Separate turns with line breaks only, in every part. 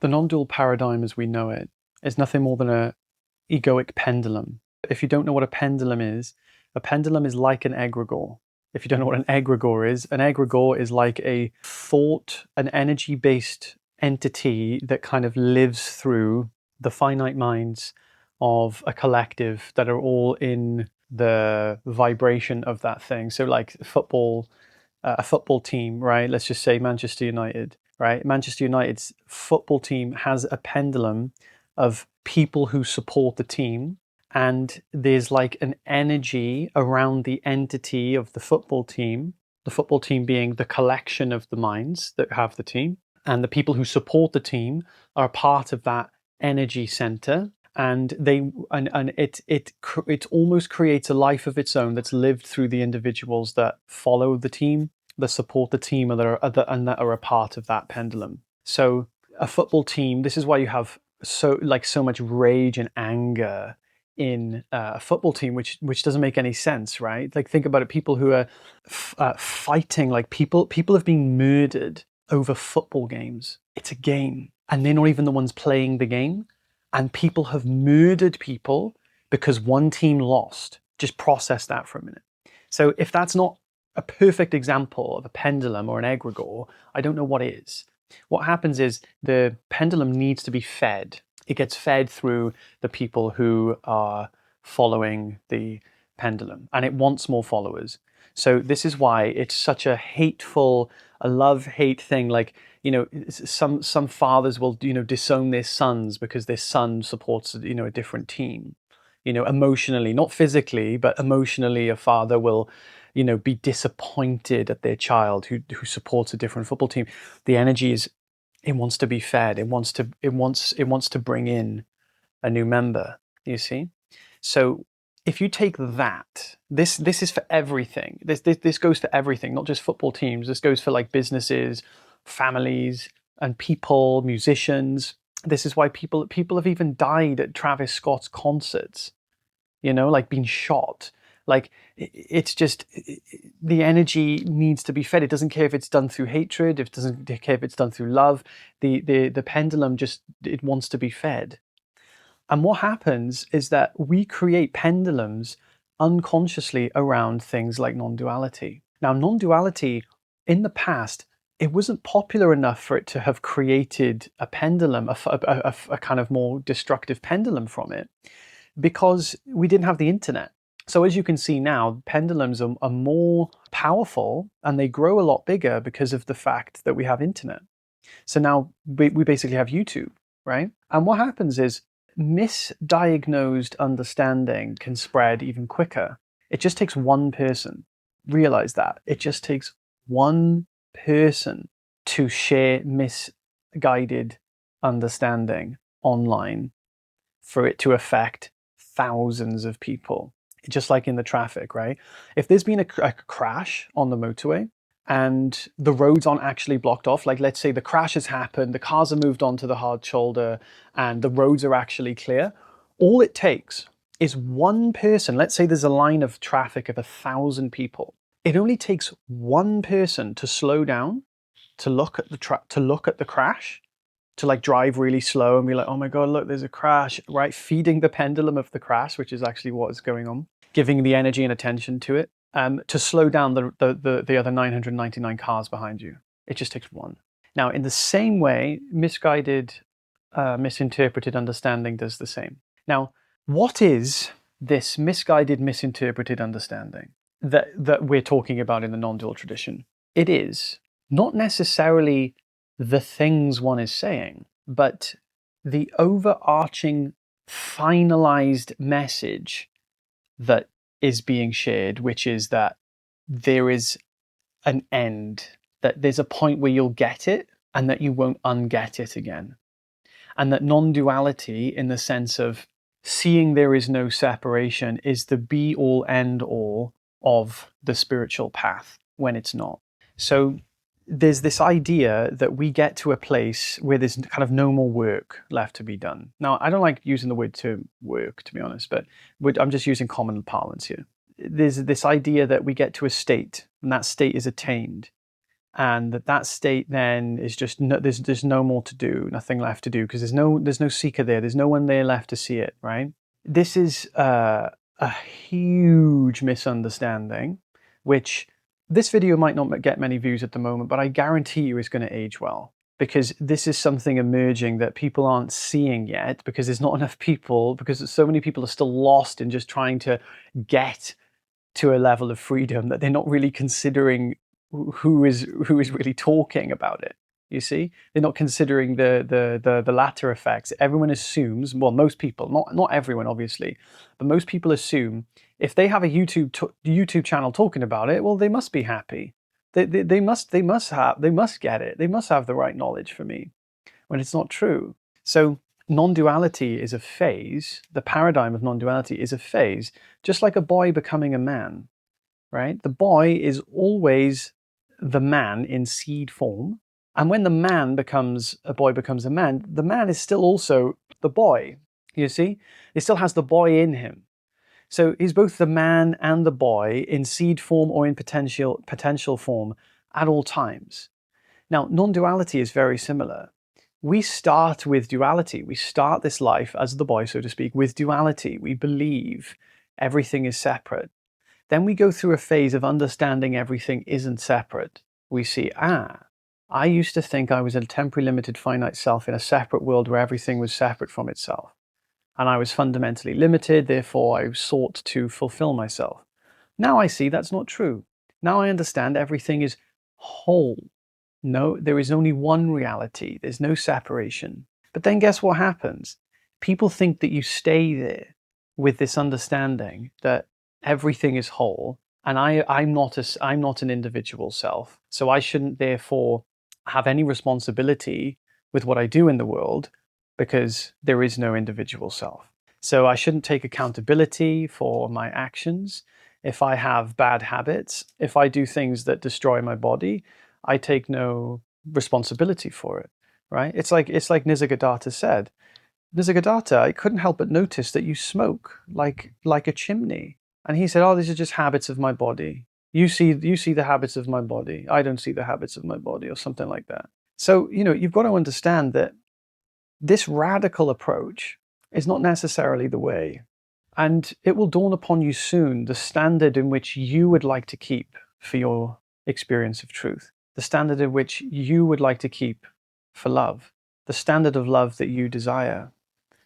The non-dual paradigm as we know it is nothing more than a egoic pendulum. If you don't know what a pendulum is like an egregore. If you don't know what an egregore is like a thought, an energy-based entity that kind of lives through the finite minds of a collective that are all in the vibration of that thing. So like football, a football team, right? Let's just say Manchester United, right? Manchester United's football team has a pendulum of people who support the team, and there's like an energy around the entity of the football team being the collection of the minds that have the team, and the people who support the team are part of that energy center, and it almost creates a life of its own that's lived through the individuals that follow the team, that support the team, and that are a part of that pendulum. So a football team, this is why you have so much rage and anger in a football team, which doesn't make any sense, right? Like, think about it. People who are fighting, like people have been murdered over football games. It's a game, and they're not even the ones playing the game. And people have murdered people because one team lost. Just process that for a minute. So if that's not a perfect example of a pendulum or an egregore, I don't know what is. What happens is the pendulum needs to be fed. It gets fed through the people who are following the pendulum, and it wants more followers. So this is why it's such a hateful, a love-hate thing. Like, some fathers will, disown their sons because their son supports, a different team. Emotionally, not physically, but emotionally, a father will, be disappointed at their child who supports a different football team. The energy is, it wants to be fed. It wants to bring in a new member. You see, so if you take that, this is for everything. This goes for everything, not just football teams. This goes for like businesses, families, and people, musicians. This is why people have even died at Travis Scott's concerts. Like being shot. Like, it's just, the energy needs to be fed. It doesn't care if it's done through hatred. It doesn't care if it's done through love. The pendulum just, it wants to be fed. And what happens is that we create pendulums unconsciously around things like non-duality. Now, non-duality, in the past, it wasn't popular enough for it to have created a pendulum, a kind of more destructive pendulum from it, because we didn't have the internet. So as you can see now, pendulums are more powerful, and they grow a lot bigger because of the fact that we have internet. So now we basically have YouTube, right? And what happens is, misdiagnosed understanding can spread even quicker. It just takes one person. Realize that. It just takes one person to share misguided understanding online for it to affect thousands of people. Just like in the traffic, right? If there's been a crash on the motorway, and the roads aren't actually blocked off, like let's say the crash has happened, the cars are moved onto the hard shoulder, and the roads are actually clear, all it takes is one person. Let's say there's a line of traffic of 1,000 people. It only takes one person to slow down, to look at the crash, to like drive really slow and be like, oh my God, look, there's a crash, right? Feeding the pendulum of the crash, which is actually what is going on, giving the energy and attention to it. To slow down the other 999 cars behind you. It just takes one. Now, in the same way, misguided, misinterpreted understanding does the same. Now, what is this misguided, misinterpreted understanding that we're talking about in the non-dual tradition? It is not necessarily the things one is saying, but the overarching, finalized message that is being shared, which is that there is an end, that there's a point where you'll get it and that you won't unget it again. And that non-duality, in the sense of seeing there is no separation, is the be-all, end-all of the spiritual path when it's not. So there's this idea that we get to a place where there's kind of no more work left to be done. Now, I don't like using the word term work, to be honest, but I'm just using common parlance here. There's this idea that we get to a state, and that state is attained, and that state then is just there's no more to do, nothing left to do, because there's no seeker there, there's no one there left to see it, right? This is a huge misunderstanding, which this video might not get many views at the moment, but I guarantee you it's going to age well, because this is something emerging that people aren't seeing yet, because there's not enough people, because so many people are still lost in just trying to get to a level of freedom that they're not really considering who is really talking about it. You see, they're not considering the latter effects. Everyone assumes, well, most people, not everyone obviously, but most people assume if they have a YouTube channel talking about it, well, they must be happy. They must get it. They must have the right knowledge for me, when it's not true. So non-duality is a phase. The paradigm of non-duality is a phase, just like a boy becoming a man, right? The boy is always the man in seed form. And when a boy becomes a man, the man is still also the boy, you see? It still has the boy in him. So he's both the man and the boy in seed form or in potential form at all times. Now, non-duality is very similar. We start with duality. We start this life as the boy, so to speak, with duality. We believe everything is separate. Then we go through a phase of understanding everything isn't separate. We see, I used to think I was a temporary limited finite self in a separate world where everything was separate from itself. And I was fundamentally limited, therefore I sought to fulfill myself. Now I see that's not true. Now I understand everything is whole. No, there is only one reality. There's no separation. But then guess what happens? People think that you stay there with this understanding that everything is whole, and I'm not an individual self, so I shouldn't therefore have any responsibility with what I do in the world, because there is no individual self. So I shouldn't take accountability for my actions. If I have bad habits, if I do things that destroy my body, I take no responsibility for it, right? It's like Nisargadatta said. Nisargadatta, I couldn't help but notice that you smoke like a chimney. And he said, oh, these are just habits of my body. You see the habits of my body. I don't see the habits of my body, or something like that. So, you've got to understand that this radical approach is not necessarily the way. And it will dawn upon you soon the standard in which you would like to keep for your experience of truth, the standard in which you would like to keep for love, the standard of love that you desire.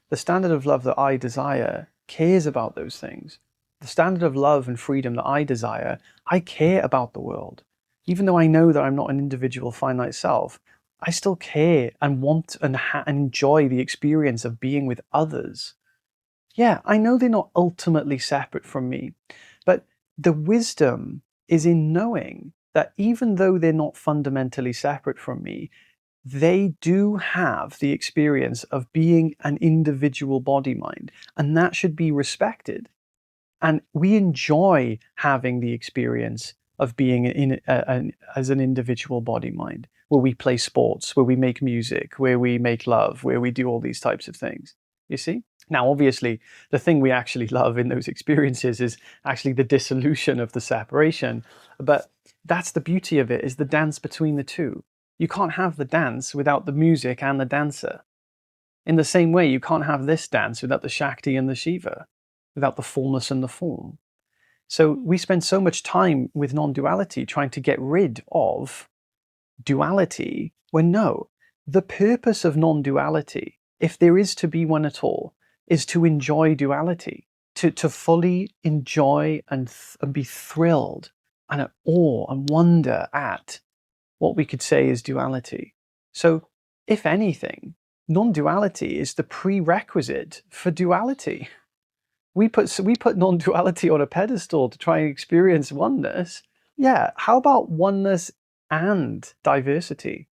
The standard of love that I desire cares about those things. The standard of love and freedom that I desire, I care about the world. Even though I know that I'm not an individual finite self, I still care and want and enjoy the experience of being with others. Yeah, I know they're not ultimately separate from me, but the wisdom is in knowing that even though they're not fundamentally separate from me, they do have the experience of being an individual body mind, and that should be respected. And we enjoy having the experience of being as an individual body mind, where we play sports, where we make music, where we make love, where we do all these types of things. You see? Now, obviously, the thing we actually love in those experiences is actually the dissolution of the separation. But that's the beauty of it, is the dance between the two. You can't have the dance without the music and the dancer. In the same way, you can't have this dance without the Shakti and the Shiva, without the fullness and the form. So we spend so much time with non-duality trying to get rid of duality, when no, the purpose of non-duality, if there is to be one at all, is to enjoy duality, to fully enjoy and be thrilled and at awe and wonder at what we could say is duality. So, if anything, non-duality is the prerequisite for duality. We put non-duality on a pedestal to try and experience oneness. Yeah, how about oneness and diversity?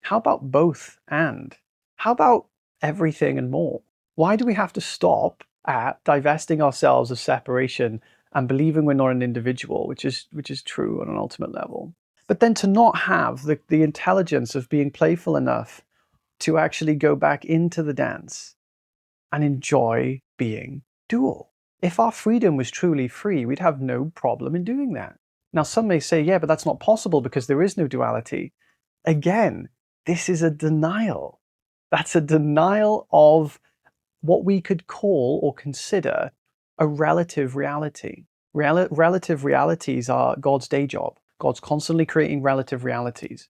How about both and? How about everything and more? Why do we have to stop at divesting ourselves of separation and believing we're not an individual, which is true on an ultimate level? But then to not have the intelligence of being playful enough to actually go back into the dance and enjoy being dual. If our freedom was truly free, we'd have no problem in doing that. Now, some may say, yeah, but that's not possible because there is no duality. Again, this is a denial. That's a denial of what we could call or consider a relative reality. Relative realities are God's day job. God's constantly creating relative realities.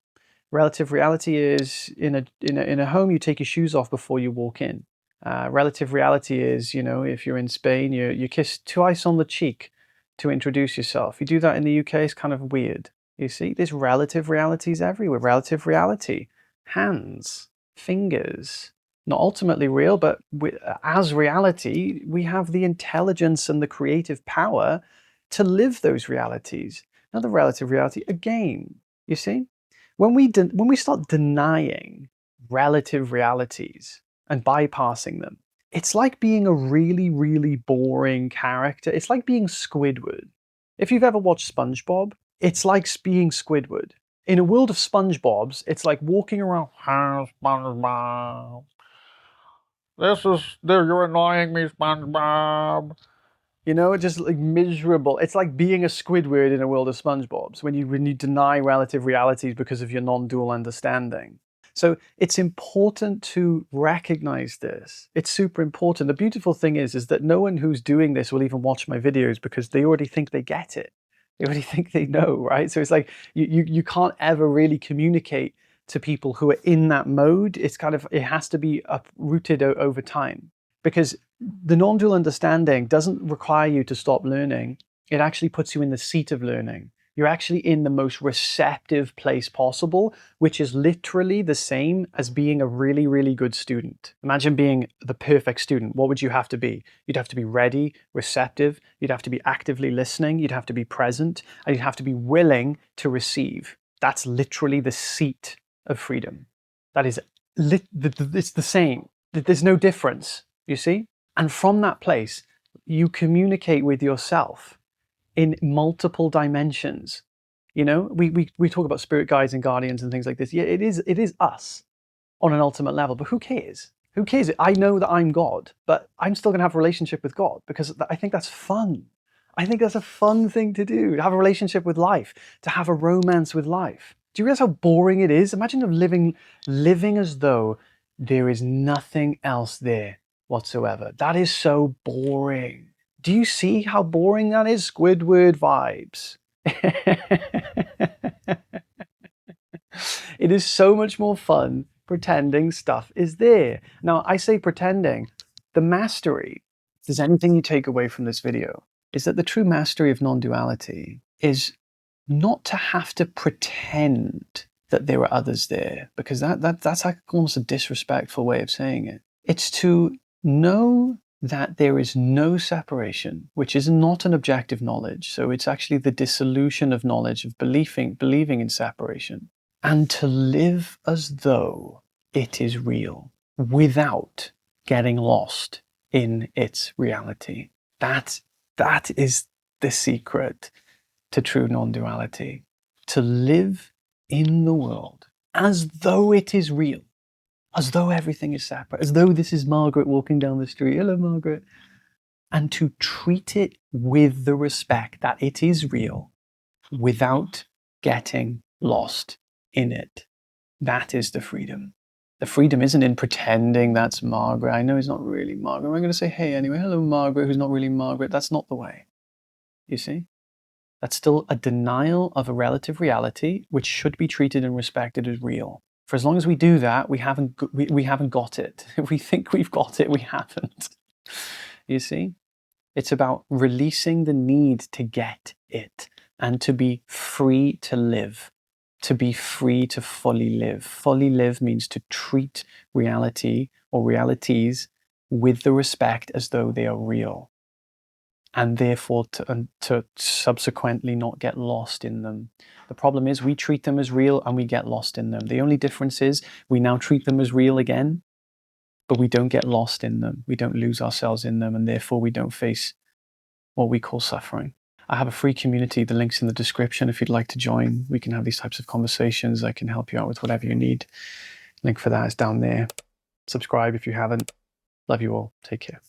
Relative reality is in a home, you take your shoes off before you walk in. Relative reality is, if you're in Spain, you kiss twice on the cheek to introduce yourself. You do that in the UK, it's kind of weird. You see, there's relative realities everywhere. Relative reality, hands, fingers, not ultimately real, but as reality, we have the intelligence and the creative power to live those realities. Another relative reality, again, you see? When we start denying relative realities and bypassing them, it's like being a really, really boring character. It's like being Squidward. If you've ever watched SpongeBob, it's like being Squidward. In a world of SpongeBob's, it's like walking around, "Hi, SpongeBob. You're annoying me, SpongeBob." Just like miserable. It's like being a Squidward in a world of SpongeBob's when you deny relative realities because of your non-dual understanding. So it's important to recognize this. It's super important. The beautiful thing is that no one who's doing this will even watch my videos because they already think they get it. They already think they know, right? So it's like you can't ever really communicate to people who are in that mode. It has to be uprooted over time, because the non-dual understanding doesn't require you to stop learning. It actually puts you in the seat of learning. You're actually in the most receptive place possible, which is literally the same as being a really, really good student. Imagine being the perfect student. What would you have to be? You'd have to be ready, receptive. You'd have to be actively listening. You'd have to be present, and you'd have to be willing to receive. That's literally the seat of freedom. That is, it's the same. There's no difference, you see? And from that place, you communicate with yourself in multiple dimensions. We talk about spirit guides and guardians and things like this. Yeah, it is us on an ultimate level, but who cares? Who cares? I know that I'm God, but I'm still going to have a relationship with God because I think that's fun. I think that's a fun thing to do, to have a relationship with life, to have a romance with life. Do you realize how boring it is? Imagine living as though there is nothing else there whatsoever. That is so boring. Do you see how boring that is? Squidward vibes. It is so much more fun pretending stuff is there. Now, I say pretending. The mastery, if there's anything you take away from this video, is that the true mastery of non-duality is not to have to pretend that there are others there, because that's like almost a disrespectful way of saying it. It's to know that there is no separation, which is not an objective knowledge. So it's actually the dissolution of knowledge, of believing in separation, and to live as though it is real without getting lost in its reality. That is the secret to true non-duality. To live in the world as though it is real, as though everything is separate, as though this is Margaret walking down the street. Hello, Margaret. And to treat it with the respect that it is real without getting lost in it. That is the freedom. The freedom isn't in pretending that's Margaret. I know it's not really Margaret. I'm going to say, hey, anyway, hello, Margaret, who's not really Margaret. That's not the way. You see? That's still a denial of a relative reality, which should be treated and respected as real. For as long as we do that, we haven't got it. If we think we've got it, we haven't. You see? It's about releasing the need to get it and to be free to live, to be free to fully live. Fully live means to treat reality or realities with the respect as though they are real, and therefore to subsequently not get lost in them. The problem is we treat them as real and we get lost in them. The only difference is we now treat them as real again, but we don't get lost in them. We don't lose ourselves in them, and therefore we don't face what we call suffering. I have a free community. The link's in the description. If you'd like to join, we can have these types of conversations. I can help you out with whatever you need. Link for that is down there. Subscribe if you haven't. Love you all. Take care.